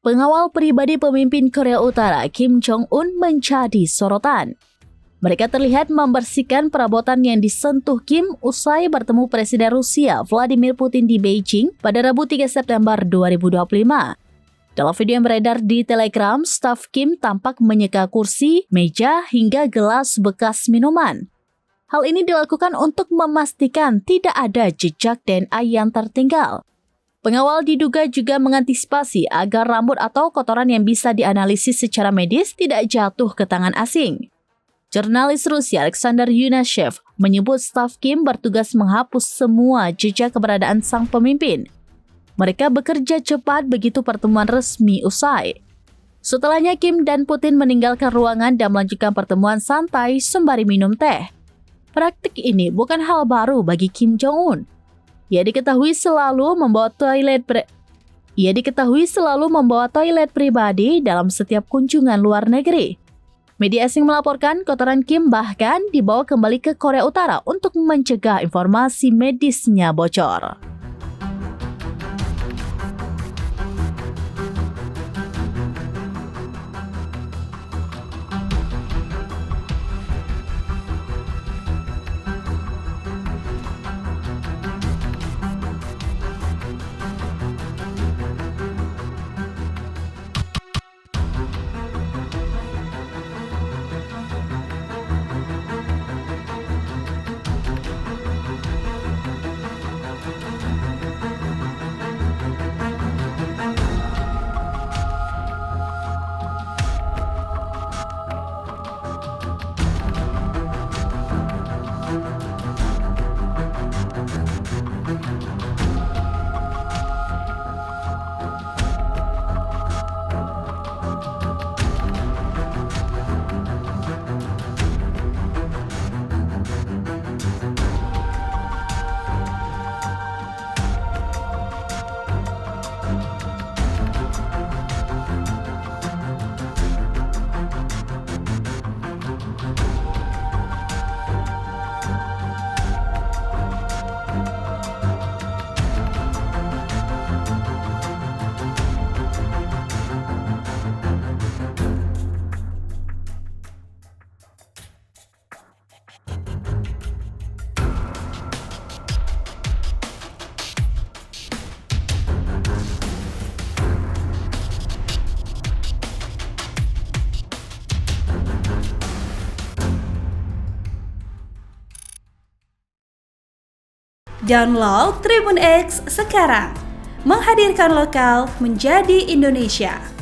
Pengawal pribadi pemimpin Korea Utara Kim Jong-un menjadi sorotan. Mereka terlihat membersihkan perabotan yang disentuh Kim usai bertemu Presiden Rusia Vladimir Putin di Beijing pada Rabu 3 September 2025. Dalam video yang beredar di Telegram, staf Kim tampak menyeka kursi, meja, hingga gelas bekas minuman. Hal ini dilakukan untuk memastikan tidak ada jejak DNA yang tertinggal. Pengawal diduga juga mengantisipasi agar rambut atau kotoran yang bisa dianalisis secara medis tidak jatuh ke tangan asing. Jurnalis Rusia Alexander Yunashev menyebut staf Kim bertugas menghapus semua jejak keberadaan sang pemimpin. Mereka bekerja cepat begitu pertemuan resmi usai. Setelahnya Kim dan Putin meninggalkan ruangan dan melanjutkan pertemuan santai sembari minum teh. Praktik ini bukan hal baru bagi Kim Jong-un. Ia diketahui selalu membawa toilet pribadi dalam setiap kunjungan luar negeri. Media asing melaporkan kotoran Kim bahkan dibawa kembali ke Korea Utara untuk mencegah informasi medisnya bocor. Download Tribun X sekarang, menghadirkan lokal menjadi Indonesia.